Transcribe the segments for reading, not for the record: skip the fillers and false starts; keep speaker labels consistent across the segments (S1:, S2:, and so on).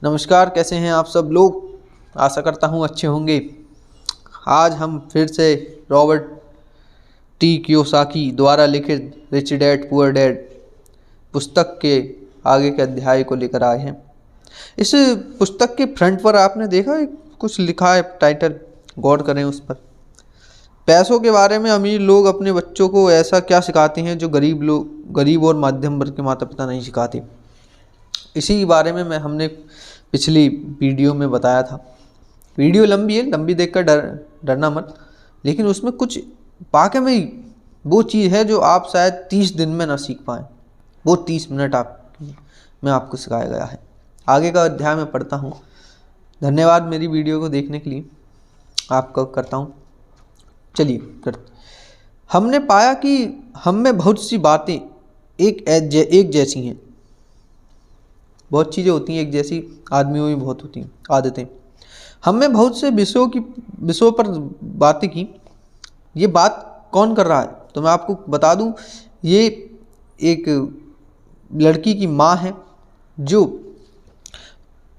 S1: नमस्कार, कैसे हैं आप सब लोग। आशा करता हूँ अच्छे होंगे। आज हम फिर से रॉबर्ट टी कियोसाकी द्वारा लिखित रिच डैड पुअर डैड पुस्तक के आगे के अध्याय को लेकर आए हैं। इस पुस्तक के फ्रंट पर आपने देखा कुछ लिखा है, टाइटल गौर करें उस पर। पैसों के बारे में अमीर लोग अपने बच्चों को ऐसा क्या सिखाते हैं जो गरीब और मध्यम वर्ग के माता पिता नहीं सिखाते। इसी बारे में हमने पिछली वीडियो में बताया था। वीडियो लंबी है, लंबी देखकर डरना मत, लेकिन उसमें कुछ वाकई में वो चीज़ है जो आप शायद 30 दिन में ना सीख पाएँ। वो 30 मिनट में आपको सिखाया गया है। आगे का अध्याय मैं पढ़ता हूँ। धन्यवाद मेरी वीडियो को देखने के लिए, आपका करता हूँ। चलिए करते। हमने पाया कि हम में बहुत सी बातें एक जैसी हैं। बहुत चीज़ें होती हैं एक जैसी, आदमियों में बहुत होती हैं आदतें। हमने बहुत से विषयों पर बातें की। ये बात कौन कर रहा है तो मैं आपको बता दूं, ये एक लड़की की माँ है जो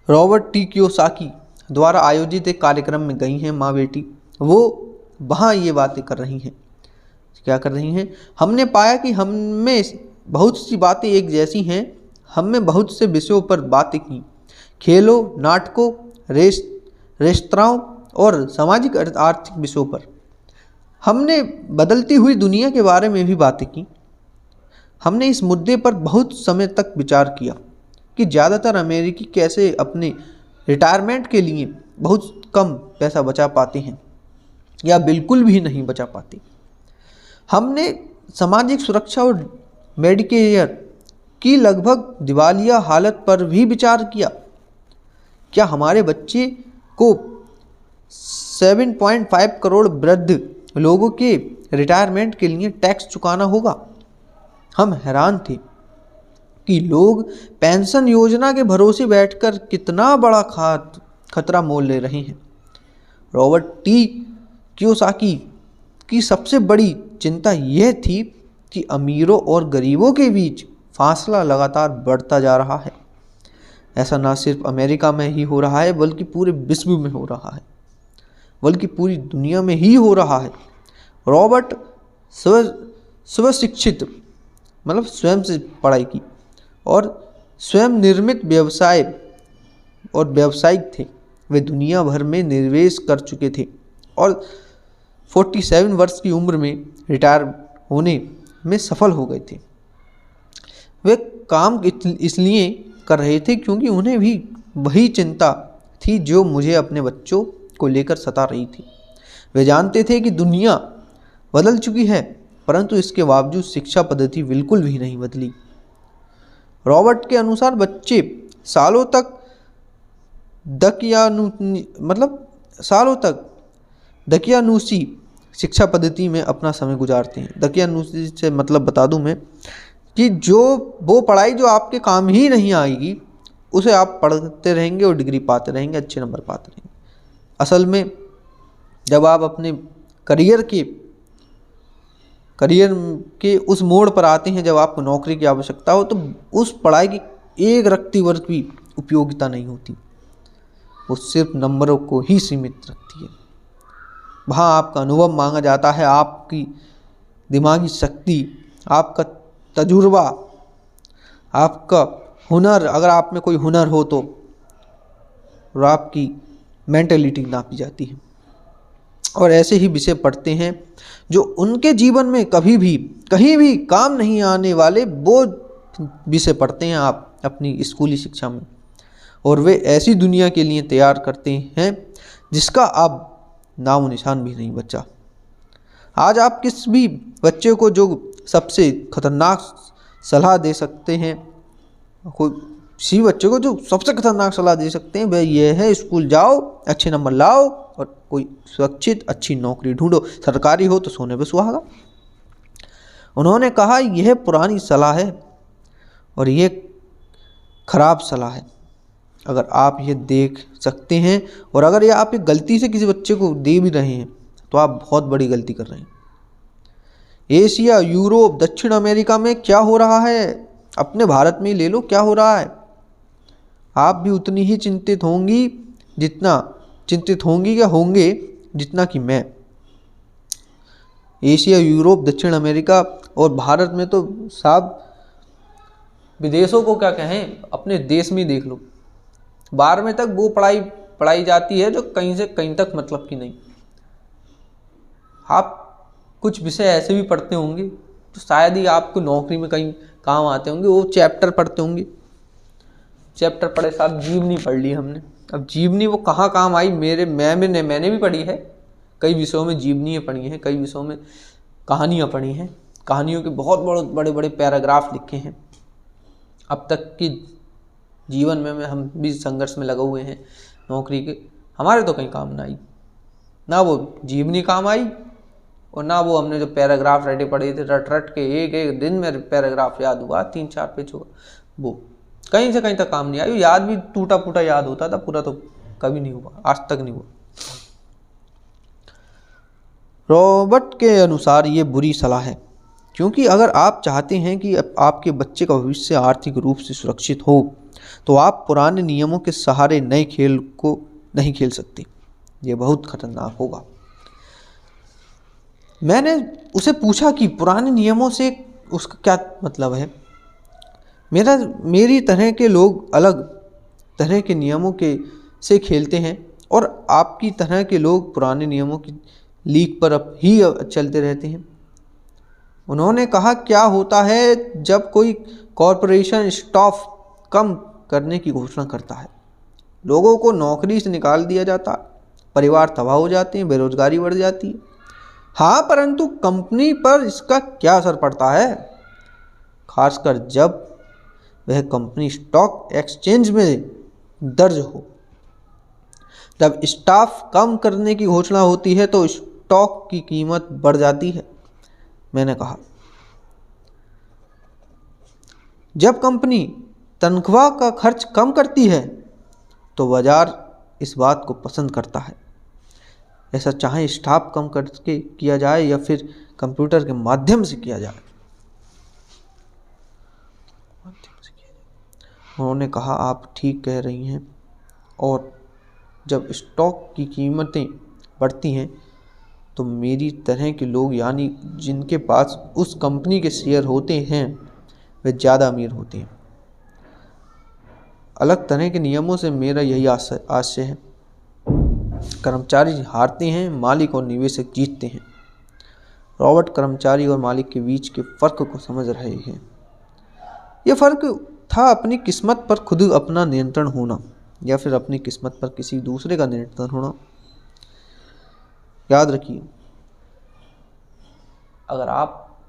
S1: रॉबर्ट टी कियोसाकी द्वारा आयोजित एक कार्यक्रम में गई हैं। माँ बेटी वो वहाँ ये बातें कर रही हैं। क्या कर रही हैं? हमने पाया कि हम में बहुत सी बातें एक जैसी हैं। हमने बहुत से विषयों पर बातें की, खेलों, नाटकों, रेस्तराओं और सामाजिक आर्थिक विषयों पर। हमने बदलती हुई दुनिया के बारे में भी बातें की। हमने इस मुद्दे पर बहुत समय तक विचार किया कि ज़्यादातर अमेरिकी कैसे अपने रिटायरमेंट के लिए बहुत कम पैसा बचा पाते हैं या बिल्कुल भी नहीं बचा पाते। हमने सामाजिक सुरक्षा और मेडिकेयर की लगभग दिवालिया हालत पर भी विचार किया। क्या हमारे बच्चे को 7.5 करोड़ वृद्ध लोगों के रिटायरमेंट के लिए टैक्स चुकाना होगा? हम हैरान थे कि लोग पेंशन योजना के भरोसे बैठकर कितना बड़ा खतरा मोल ले रहे हैं। रॉबर्ट टी कियोसाकी की सबसे बड़ी चिंता यह थी कि अमीरों और गरीबों के बीच फासला लगातार बढ़ता जा रहा है। ऐसा ना सिर्फ अमेरिका में ही हो रहा है बल्कि पूरे विश्व में हो रहा है, बल्कि पूरी दुनिया में ही हो रहा है। रॉबर्ट स्वशिक्षित मतलब स्वयं से पढ़ाई की और स्वयं निर्मित व्यवसाय और व्यावसायिक थे। वे दुनिया भर में निवेश कर चुके थे और 47 वर्ष की उम्र में रिटायर होने में सफल हो गए थे। वे काम इसलिए कर रहे थे क्योंकि उन्हें भी वही चिंता थी जो मुझे अपने बच्चों को लेकर सता रही थी। वे जानते थे कि दुनिया बदल चुकी है, परंतु इसके बावजूद शिक्षा पद्धति बिल्कुल भी नहीं बदली। रॉबर्ट के अनुसार बच्चे सालों तक दकियानूसी शिक्षा पद्धति में अपना समय गुजारते हैं। दकियानूसी से मतलब बता दूं मैं कि वो पढ़ाई जो आपके काम ही नहीं आएगी उसे आप पढ़ते रहेंगे और डिग्री पाते रहेंगे, अच्छे नंबर पाते रहेंगे। असल में जब आप अपने करियर के उस मोड़ पर आते हैं जब आपको नौकरी की आवश्यकता हो, तो उस पढ़ाई की एक रत्ती भर भी उपयोगिता नहीं होती। वो सिर्फ नंबरों को ही सीमित रखती है। वहाँ आपका अनुभव मांगा जाता है, आपकी दिमागी शक्ति, आपका तजुर्बा, आपका हुनर, अगर आप में कोई हुनर हो तो, और आपकी मेंटलिटी नापी जाती है। और ऐसे ही विषय पढ़ते हैं जो उनके जीवन में कहीं भी काम नहीं आने वाले, वो विषय पढ़ते हैं आप अपनी स्कूली शिक्षा में। और वे ऐसी दुनिया के लिए तैयार करते हैं जिसका अब नामो निशान भी नहीं बचा। आज आप किस भी बच्चे को जो सबसे खतरनाक सलाह दे सकते हैं, किसी बच्चे को जो सबसे खतरनाक सलाह दे सकते हैं वह यह है, स्कूल जाओ, अच्छे नंबर लाओ और कोई सुरक्षित अच्छी नौकरी ढूंढो, सरकारी हो तो सोने पे सुहागा। उन्होंने कहा यह पुरानी सलाह है और यह खराब सलाह है। अगर आप ये देख सकते हैं और अगर ये आप एक गलती से किसी बच्चे को दे भी रहे हैं तो आप बहुत बड़ी गलती कर रहे हैं। एशिया, यूरोप, दक्षिण अमेरिका में क्या हो रहा है, अपने भारत में ही ले लो, क्या हो रहा है। आप भी उतनी ही चिंतित होंगी या होंगे जितना कि मैं। एशिया, यूरोप, दक्षिण अमेरिका और भारत में तो साहब विदेशों को क्या कहें, अपने देश में ही देख लो, 12वीं तक वो पढ़ाई जाती है जो कहीं से कहीं तक मतलब की नहीं। आप कुछ विषय ऐसे भी पढ़ते होंगे तो शायद ही आपको नौकरी में कहीं काम आते होंगे, वो चैप्टर पढ़ते होंगे। चैप्टर पढ़े साहब, जीवनी पढ़ ली हमने। अब जीवनी वो कहाँ काम आई, मैंने भी पढ़ी है, कई विषयों में जीवनी पढ़ी है, कई विषयों में कहानियाँ पढ़ी हैं। कहानियों के बहुत बड़े बड़े पैराग्राफ लिखे हैं। अब तक की जीवन में हम भी संघर्ष में लगे हुए हैं नौकरी के, हमारे तो कहीं काम ना आई, ना वो जीवनी काम आई और ना वो हमने जो पैराग्राफ रटे पढ़े थे रट रट के एक दिन में पैराग्राफ याद हुआ 3-4 पेज हुआ, वो कहीं से कहीं तक काम नहीं आई। याद भी टूटा फूटा याद होता था, पूरा तो कभी नहीं हुआ, आज तक नहीं हुआ। रॉबर्ट के अनुसार ये बुरी सलाह है, क्योंकि अगर आप चाहते हैं कि आपके बच्चे का भविष्य आर्थिक रूप से सुरक्षित हो तो आप पुराने नियमों के सहारे नए खेल को नहीं खेल सकते। ये बहुत खतरनाक होगा। मैंने उसे पूछा कि पुराने नियमों से उसका क्या मतलब है। मेरी तरह के लोग अलग तरह के नियमों से खेलते हैं और आपकी तरह के लोग पुराने नियमों की लीक पर अब ही चलते रहते हैं। उन्होंने कहा, क्या होता है जब कोई कॉरपोरेशन स्टाफ कम करने की घोषणा करता है, लोगों को नौकरी से निकाल दिया जाता, परिवार तबाह हो जाते हैं, बेरोजगारी बढ़ जाती है। हाँ, परंतु कंपनी पर इसका क्या असर पड़ता है, खासकर जब वह कंपनी स्टॉक एक्सचेंज में दर्ज हो। जब स्टाफ कम करने की घोषणा होती है तो स्टॉक की कीमत बढ़ जाती है। मैंने कहा, जब कंपनी तनख्वाह का खर्च कम करती है तो बाजार इस बात को पसंद करता है, ऐसा चाहे स्टाफ कम करके किया जाए या फिर कंप्यूटर के माध्यम से किया जाए। उन्होंने कहा, आप ठीक कह रही हैं, और जब स्टॉक की कीमतें बढ़ती हैं तो मेरी तरह के लोग, यानी जिनके पास उस कंपनी के शेयर होते हैं, वे ज़्यादा अमीर होते हैं। अलग तरह के नियमों से मेरा यही आशय है। कर्मचारी हारते हैं, मालिक और निवेशक जीतते हैं। रॉबर्ट कर्मचारी और मालिक के बीच के फ़र्क को समझ रहे हैं। यह फ़र्क था अपनी किस्मत पर खुद अपना नियंत्रण होना या फिर अपनी किस्मत पर किसी दूसरे का नियंत्रण होना। याद रखिए, अगर आप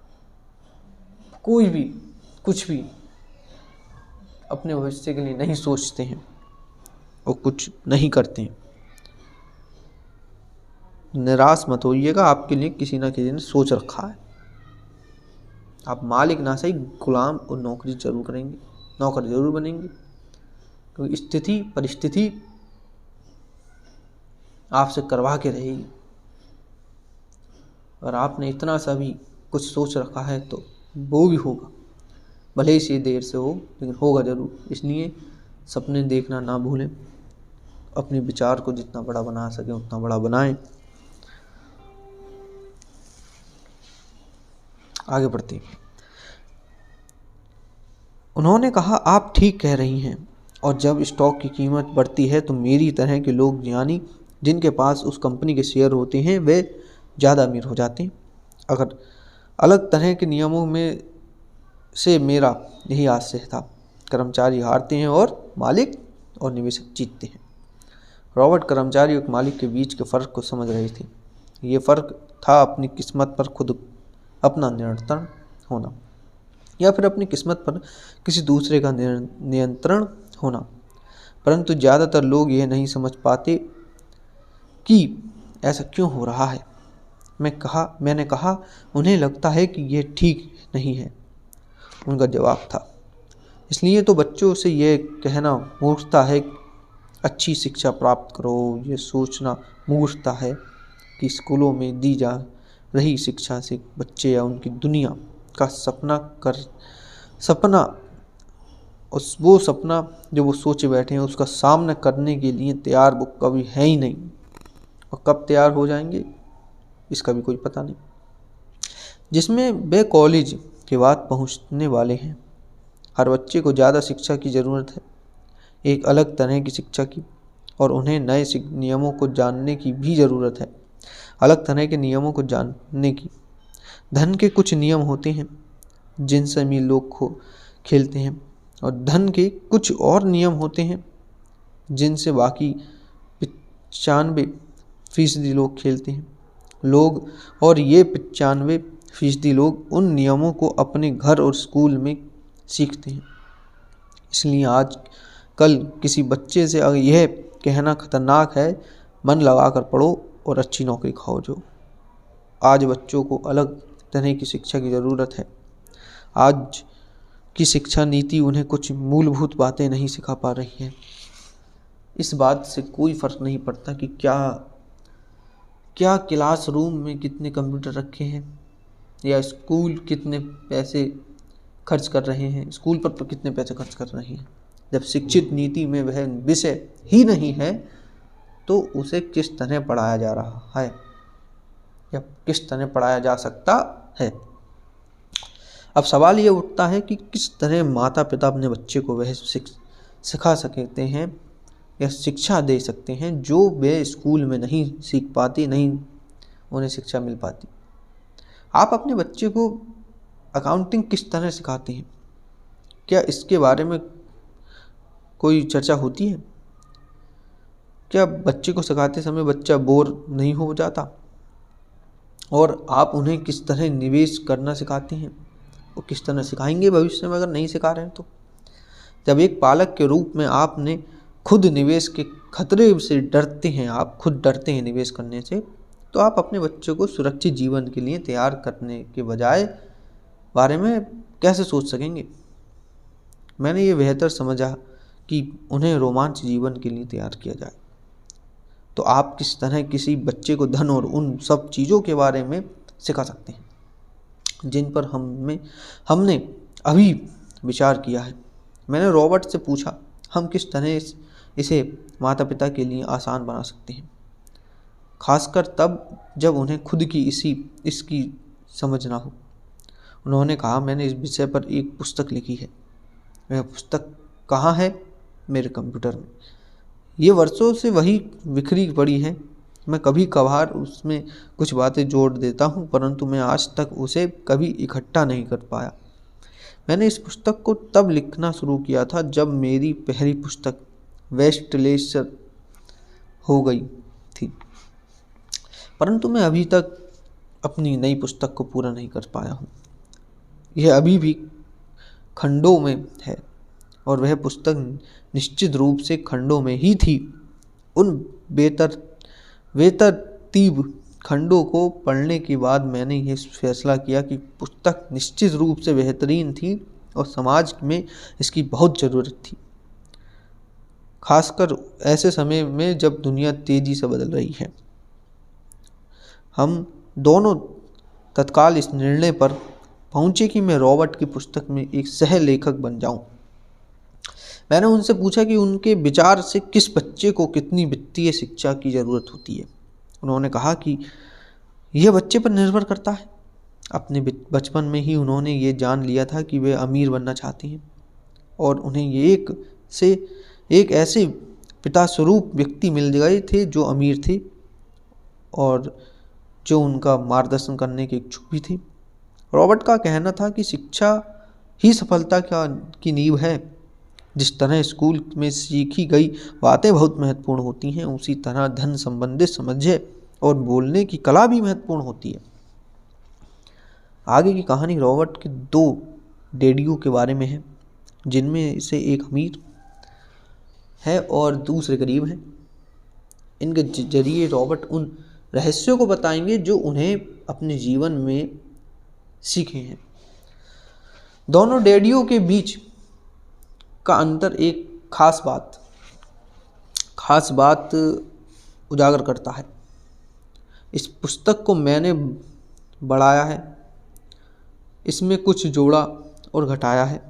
S1: कोई भी कुछ भी अपने भविष्य के लिए नहीं सोचते हैं और कुछ नहीं करते हैं, निराश मत होइएगा, आपके लिए किसी ना किसी ने सोच रखा है। आप मालिक ना सही, गुलाम और नौकरी जरूर करेंगे, नौकर जरूर बनेंगे, क्योंकि परिस्थिति आपसे करवा के रहेगी। और आपने इतना सा भी कुछ सोच रखा है तो वो भी होगा, भले ही से देर से हो, लेकिन होगा जरूर। इसलिए सपने देखना ना भूलें, अपने विचार को जितना बड़ा बना सकें उतना बड़ा बनाएं। आगे बढ़ते हैं। उन्होंने कहा, आप ठीक कह रही हैं, और जब स्टॉक की कीमत बढ़ती है तो मेरी तरह के लोग, यानी जिनके पास उस कंपनी के शेयर होते हैं, वे ज़्यादा अमीर हो जाते हैं। अगर अलग तरह के नियमों में से मेरा यही आशय था। कर्मचारी हारते हैं और मालिक और निवेशक जीतते हैं। रॉबर्ट कर्मचारी और मालिक के बीच के फ़र्क को समझ रहे थे। ये फ़र्क था अपनी किस्मत पर खुद अपना नियंत्रण होना या फिर अपनी किस्मत पर किसी दूसरे का नियंत्रण होना। परंतु ज़्यादातर लोग यह नहीं समझ पाते कि ऐसा क्यों हो रहा है। मैंने कहा, उन्हें लगता है कि यह ठीक नहीं है। उनका जवाब था, इसलिए तो बच्चों से यह कहना मूर्खता है, अच्छी शिक्षा प्राप्त करो। ये सोचना मूर्खता है कि स्कूलों में दी जा रही शिक्षा से बच्चे या उनकी दुनिया का सपना उस वो सपना जो वो सोचे बैठे हैं उसका सामना करने के लिए तैयार वो कभी है ही नहीं, और कब तैयार हो जाएंगे इसका भी कोई पता नहीं। जिसमें वे कॉलेज के बाद पहुंचने वाले हैं। हर बच्चे को ज़्यादा शिक्षा की ज़रूरत है, एक अलग तरह की शिक्षा की, और उन्हें नए नियमों को जानने की भी ज़रूरत है, अलग तरह के नियमों को जानने की। धन के कुछ नियम होते हैं जिनसे भी लोग खेलते हैं, और धन के कुछ और नियम होते हैं जिनसे बाकी 95% लोग खेलते हैं। लोग और ये 95% लोग उन नियमों को अपने घर और स्कूल में सीखते हैं। इसलिए आज कल किसी बच्चे से अगर यह कहना खतरनाक है मन लगा कर पढ़ो और अच्छी नौकरी खाओ, जो आज बच्चों को अलग तरह की शिक्षा की ज़रूरत है। आज की शिक्षा नीति उन्हें कुछ मूलभूत बातें नहीं सिखा पा रही है। इस बात से कोई फ़र्क नहीं पड़ता कि क्या क्लासरूम में कितने कंप्यूटर रखे हैं, या स्कूल कितने पैसे खर्च कर रहे हैं, स्कूल पर कितने पैसे खर्च कर रहे हैं। जब शिक्षित नीति में वह विषय ही नहीं है तो उसे किस तरह पढ़ाया जा रहा है या किस तरह पढ़ाया जा सकता है। अब सवाल ये उठता है कि किस तरह माता पिता अपने बच्चे को वह सिखा सकते हैं या शिक्षा दे सकते हैं जो वे स्कूल में नहीं सीख पाती, नहीं उन्हें शिक्षा मिल पाती। आप अपने बच्चे को अकाउंटिंग किस तरह सिखाते हैं, क्या इसके बारे में कोई चर्चा होती है? क्या बच्चे को सिखाते समय बच्चा बोर नहीं हो जाता? और आप उन्हें किस तरह निवेश करना सिखाते हैं, वो किस तरह सिखाएंगे भविष्य में अगर नहीं सिखा रहे हैं तो? जब एक पालक के रूप में आपने खुद निवेश के खतरे से डरते हैं, आप खुद डरते हैं निवेश करने से, तो आप अपने बच्चों को सुरक्षित जीवन के लिए तैयार करने के बजाय बारे में कैसे सोच सकेंगे? मैंने ये बेहतर समझा कि उन्हें रोमांच जीवन के लिए तैयार किया जाए। तो आप किस तरह किसी बच्चे को धन और उन सब चीज़ों के बारे में सिखा सकते हैं जिन पर हमने अभी विचार किया है। मैंने रॉबर्ट से पूछा, हम किस तरह इसे माता पिता के लिए आसान बना सकते हैं, खासकर तब जब उन्हें खुद की इसकी समझ ना हो। उन्होंने कहा, मैंने इस विषय पर एक पुस्तक लिखी है। वह पुस्तक कहाँ है? मेरे कंप्यूटर में। ये वर्षों से वही बिखरी पड़ी है। मैं कभी कभार उसमें कुछ बातें जोड़ देता हूँ, परंतु मैं आज तक उसे कभी इकट्ठा नहीं कर पाया। मैंने इस पुस्तक को तब लिखना शुरू किया था जब मेरी पहली पुस्तक वेस्टलेसर हो गई थी, परंतु मैं अभी तक अपनी नई पुस्तक को पूरा नहीं कर पाया हूँ। यह अभी भी खंडों में है और वह पुस्तक निश्चित रूप से खंडों में ही थी। उन बेतरतीब खंडों को पढ़ने के बाद मैंने यह फैसला किया कि पुस्तक निश्चित रूप से बेहतरीन थी और समाज में इसकी बहुत ज़रूरत थी, खासकर ऐसे समय में जब दुनिया तेज़ी से बदल रही है। हम दोनों तत्काल इस निर्णय पर पहुँचे कि मैं रॉबर्ट की पुस्तक में एक सह लेखक बन जाऊं। मैंने उनसे पूछा कि उनके विचार से किस बच्चे को कितनी वित्तीय शिक्षा की ज़रूरत होती है। उन्होंने कहा कि यह बच्चे पर निर्भर करता है। अपने बचपन में ही उन्होंने ये जान लिया था कि वे अमीर बनना चाहते हैं और उन्हें एक ऐसे पिता स्वरूप व्यक्ति मिल गए थे जो अमीर थे और जो उनका मार्गदर्शन करने के इच्छुक भी थे। रॉबर्ट का कहना था कि शिक्षा ही सफलता की नींव है। जिस तरह स्कूल में सीखी गई बातें बहुत महत्वपूर्ण होती हैं, उसी तरह धन संबंधित समझे और बोलने की कला भी महत्वपूर्ण होती है। आगे की कहानी रॉबर्ट के 2 डैडियों के बारे में है, जिनमें से एक अमीर है और दूसरे गरीब हैं। इनके जरिए रॉबर्ट उन रहस्यों को बताएंगे जो उन्हें अपने जीवन में सीखे हैं। दोनों डैडियों के बीच का अंतर एक खास बात उजागर करता है। इस पुस्तक को मैंने बढ़ाया है, इसमें कुछ जोड़ा और घटाया है,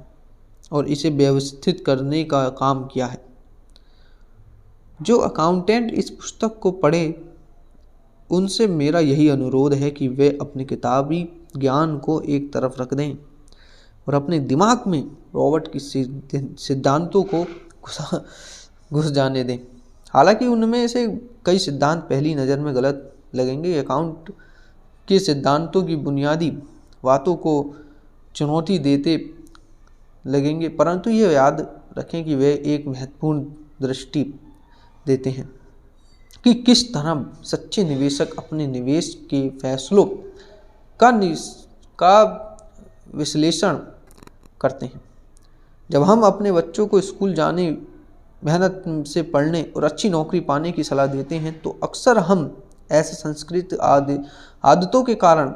S1: और इसे व्यवस्थित करने का काम किया है। जो अकाउंटेंट इस पुस्तक को पढ़े उनसे मेरा यही अनुरोध है कि वे अपने किताबी ज्ञान को एक तरफ रख दें और अपने दिमाग में रॉबर्ट की सिद्धांतों को घुस जाने दें। हालांकि उनमें से कई सिद्धांत पहली नज़र में गलत लगेंगे, अकाउंट के सिद्धांतों की बुनियादी बातों को चुनौती देते लगेंगे, परंतु ये याद रखें कि वे एक महत्वपूर्ण दृष्टि देते हैं कि किस तरह सच्चे निवेशक अपने निवेश के फैसलों का विश्लेषण करते हैं। जब हम अपने बच्चों को स्कूल जाने, मेहनत से पढ़ने और अच्छी नौकरी पाने की सलाह देते हैं तो अक्सर हम ऐसे सांस्कृतिक आदतों के कारण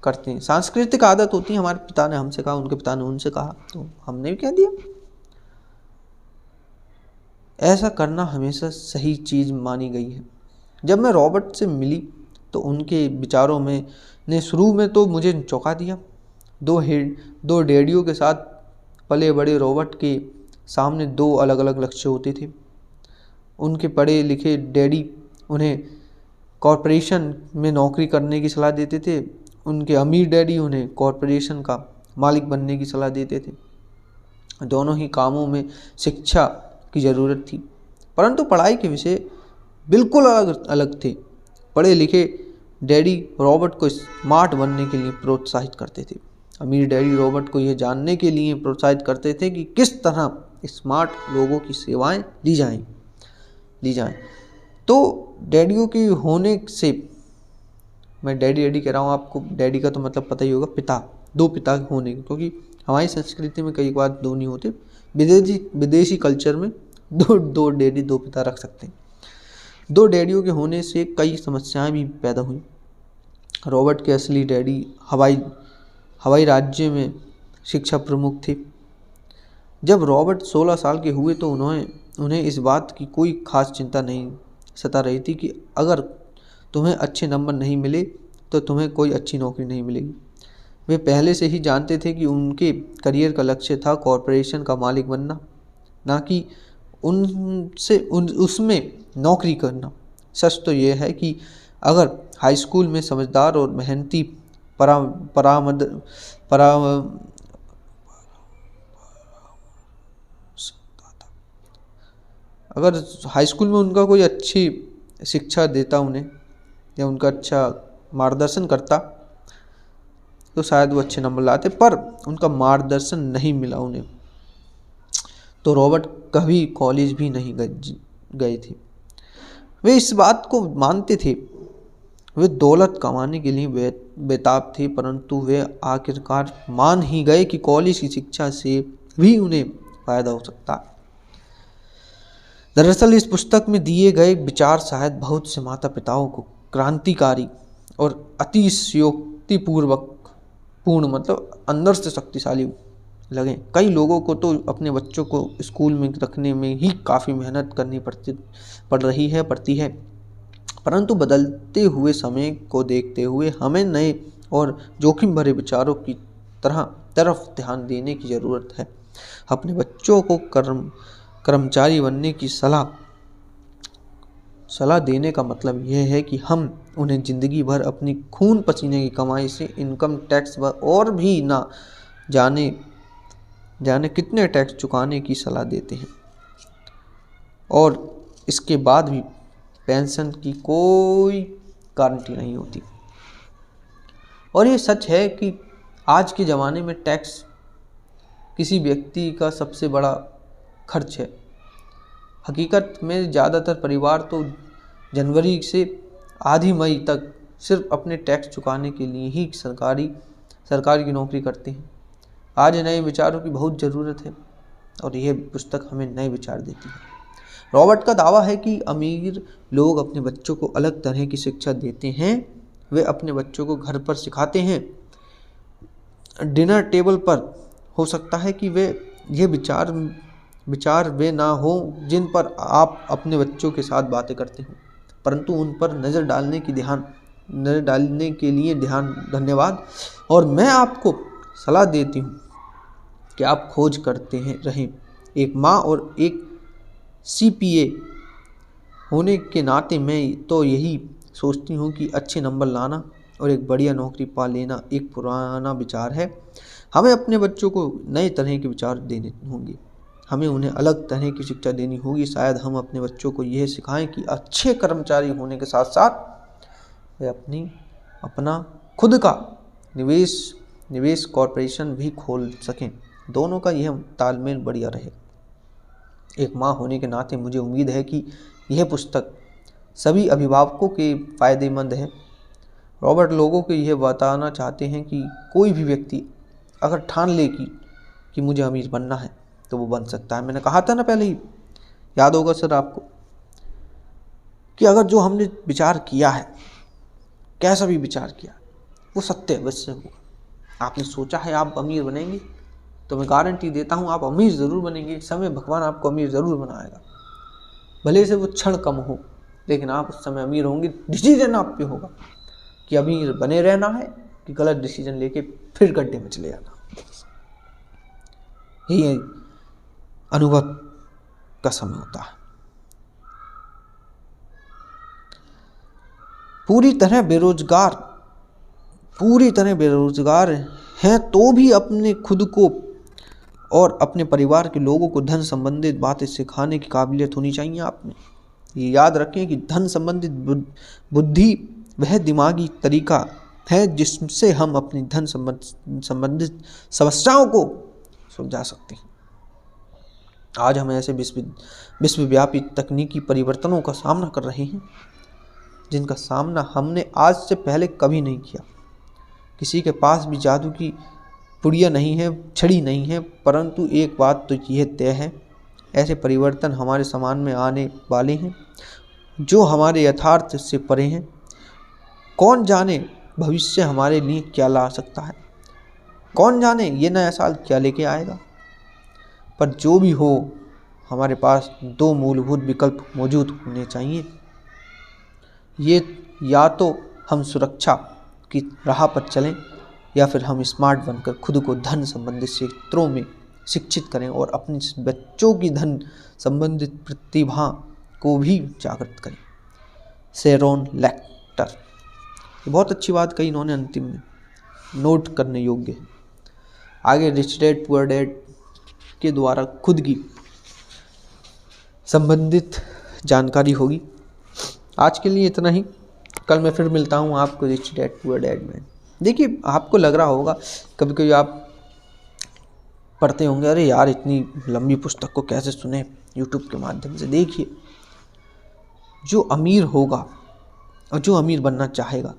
S1: करते हैं। सांस्कृतिक आदत होती है, हमारे पिता ने हमसे कहा, उनके पिता ने उनसे कहा, तो हमने भी कह दिया। ऐसा करना हमेशा सही चीज़ मानी गई है। जब मैं रॉबर्ट से मिली तो उनके विचारों में ने शुरू में तो मुझे चौंका दिया। दो डैडियों के साथ पले बड़े रॉबर्ट के सामने दो अलग अलग लक्ष्य होते थे। उनके पढ़े लिखे डैडी उन्हें कॉरपोरेशन में नौकरी करने की सलाह देते थे, उनके अमीर डैडी उन्हें कॉरपोरेशन का मालिक बनने की सलाह देते थे। दोनों ही कामों में शिक्षा की ज़रूरत थी, परंतु पढ़ाई के विषय बिल्कुल अलग थे। पढ़े लिखे डैडी रॉबर्ट को स्मार्ट बनने के लिए प्रोत्साहित करते थे, अमीर डैडी रॉबर्ट को यह जानने के लिए प्रोत्साहित करते थे कि किस तरह स्मार्ट लोगों की सेवाएं ली जाएं। तो डैडियों की होने से, मैं डैडी कह रहा हूँ आपको, डैडी का तो मतलब पता ही होगा, पिता, दो पिता होने, क्योंकि हमारी संस्कृति में कई बार दो नहीं होते, विदेशी कल्चर में दो डैडी दो पिता रख सकते हैं। दो डैडियों के होने से कई समस्याएं भी पैदा हुई। रॉबर्ट के असली डैडी हवाई राज्य में शिक्षा प्रमुख थे। जब रॉबर्ट 16 साल के हुए तो उन्हें इस बात की कोई खास चिंता नहीं सता रही थी कि अगर तुम्हें अच्छे नंबर नहीं मिले तो तुम्हें कोई अच्छी नौकरी नहीं मिलेगी। वे पहले से ही जानते थे कि उनके करियर का लक्ष्य था कॉरपोरेशन का मालिक बनना, ना कि उसमें नौकरी करना। सच तो यह है कि अगर हाई स्कूल में समझदार और मेहनती अगर हाई स्कूल में उनका कोई अच्छी शिक्षा देता उन्हें, या उनका अच्छा मार्गदर्शन करता, तो शायद वो अच्छे नंबर लाते, पर उनका मार्गदर्शन नहीं मिला उन्हें, तो रॉबर्ट कभी कॉलेज भी नहीं गए थे। वे इस बात को मानते थे, वे दौलत कमाने के लिए बेताब थे, परंतु वे आखिरकार मान ही गए कि कॉलेज की शिक्षा से भी उन्हें फायदा हो सकता है। दरअसल इस पुस्तक में दिए गए विचार शायद बहुत से माता पिताओं को क्रांतिकारी और अतिशयोक्तिपूर्ण मतलब अंदर से शक्तिशाली लगे। कई लोगों को तो अपने बच्चों को स्कूल में रखने में ही काफ़ी मेहनत करनी पड़ती है, परंतु बदलते हुए समय को देखते हुए हमें नए और जोखिम भरे विचारों की तरफ ध्यान देने की ज़रूरत है। अपने बच्चों को कर्मचारी बनने की सलाह देने का मतलब यह है कि हम उन्हें ज़िंदगी भर अपनी खून पसीने की कमाई से इनकम टैक्स और भी ना जाने कितने टैक्स चुकाने की सलाह देते हैं, और इसके बाद भी पेंशन की कोई गारंटी नहीं होती। और ये सच है कि आज के ज़माने में टैक्स किसी व्यक्ति का सबसे बड़ा खर्च है। हकीकत में ज़्यादातर परिवार तो जनवरी से आधी मई तक सिर्फ अपने टैक्स चुकाने के लिए ही सरकारी की नौकरी करते हैं। आज नए विचारों की बहुत ज़रूरत है और यह पुस्तक हमें नए विचार देती है। रॉबर्ट का दावा है कि अमीर लोग अपने बच्चों को अलग तरह की शिक्षा देते हैं। वे अपने बच्चों को घर पर सिखाते हैं, डिनर टेबल पर हो सकता है कि ये विचार वे ना हो जिन पर आप अपने बच्चों के साथ बातें करते हो, परंतु उन पर नज़र डालने के लिए धन्यवाद। और मैं आपको सलाह देती हूँ कि आप खोज करते रहें। एक माँ और एक CPA होने के नाते मैं तो यही सोचती हूँ कि अच्छे नंबर लाना और एक बढ़िया नौकरी पा लेना एक पुराना विचार है। हमें अपने बच्चों को नए तरह के विचार देने होंगे, हमें उन्हें अलग तरह की शिक्षा देनी होगी। शायद हम अपने बच्चों को यह सिखाएं कि अच्छे कर्मचारी होने के साथ साथ वे अपना खुद का निवेश कॉरपोरेशन भी खोल सकें। दोनों का यह तालमेल बढ़िया रहे। एक माँ होने के नाते मुझे उम्मीद है कि यह पुस्तक सभी अभिभावकों के फ़ायदेमंद है। रॉबर्ट लोगों को यह बताना चाहते हैं कि कोई भी व्यक्ति अगर ठान ले कि मुझे अमीर बनना है तो वो बन सकता है। मैंने कहा था ना पहले ही, याद होगा सर आपको, कि अगर जो हमने विचार किया है, कैसा भी विचार किया, वो सत्य अवश्य होगा। आपने सोचा है आप अमीर बनेंगे, तो मैं गारंटी देता हूँ आप अमीर ज़रूर बनेंगे। समय भगवान आपको अमीर ज़रूर बनाएगा, भले से वो क्षण कम हो, लेकिन आप उस समय अमीर होंगे। डिसीजन आप पे होगा कि अमीर बने रहना है कि गलत डिसीजन लेके फिर गड्ढे में चले जाना। यही अनुभव का समय होता है। पूरी तरह बेरोजगार हैं तो भी अपने खुद को और अपने परिवार के लोगों को धन संबंधित बातें सिखाने की काबिलियत होनी चाहिए आप में। ये याद रखें कि धन संबंधित बुद्धि वह दिमागी तरीका है जिससे हम अपनी धन संबंधित समस्याओं को सुलझा सकते हैं। आज हम ऐसे विश्वव्यापी तकनीकी परिवर्तनों का सामना कर रहे हैं जिनका सामना हमने आज से पहले कभी नहीं किया। किसी के पास भी जादू की पुड़िया नहीं है, छड़ी नहीं है, परंतु एक बात तो यह तय है, ऐसे परिवर्तन हमारे समाज में आने वाले हैं जो हमारे यथार्थ से परे हैं। कौन जाने भविष्य हमारे लिए क्या ला सकता है, कौन जाने ये नया साल क्या लेके आएगा। पर जो भी हो, हमारे पास दो मूलभूत विकल्प मौजूद होने चाहिए। ये या तो हम सुरक्षा की राह पर चलें या फिर हम स्मार्ट बनकर खुद को धन संबंधित क्षेत्रों में शिक्षित करें और अपने बच्चों की धन संबंधित प्रतिभा को भी जागृत करें। शेरोन लेक्टर, ये बहुत अच्छी बात कही इन्होंने अंतिम में, नोट करने योग्य है। आगे रिच डैड पुअर डैड के द्वारा खुद की संबंधित जानकारी होगी। आज के लिए इतना ही, कल मैं फिर मिलता हूँ आपको रिच डैड पुअर डैड में। देखिए, आपको लग रहा होगा कभी कभी, आप पढ़ते होंगे, अरे यार इतनी लंबी पुस्तक को कैसे सुने, यूट्यूब के माध्यम से। देखिए, जो अमीर होगा और जो अमीर बनना चाहेगा,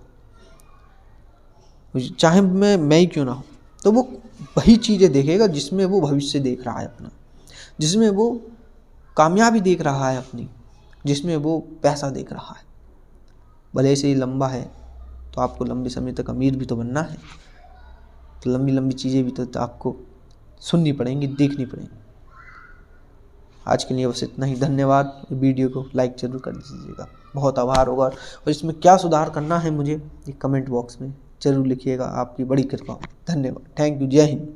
S1: चाहे मैं ही क्यों ना हो, तो वो वही चीज़ें देखेगा जिसमें वो भविष्य देख रहा है अपना, जिसमें वो कामयाबी देख रहा है अपनी, जिसमें वो पैसा देख रहा है। भले से ही लंबा है तो आपको लंबे समय तक अमीर भी तो बनना है, तो लंबी लंबी चीज़ें भी तो आपको सुननी पड़ेंगी, देखनी पड़ेंगी। आज के लिए बस इतना ही। धन्यवाद। वीडियो को लाइक जरूर कर दीजिएगा, बहुत आभार होगा। और इसमें क्या सुधार करना है मुझे ये कमेंट बॉक्स में जरूर लिखिएगा। आपकी बड़ी कृपा हो। धन्यवाद। Thank you. जय हिंद।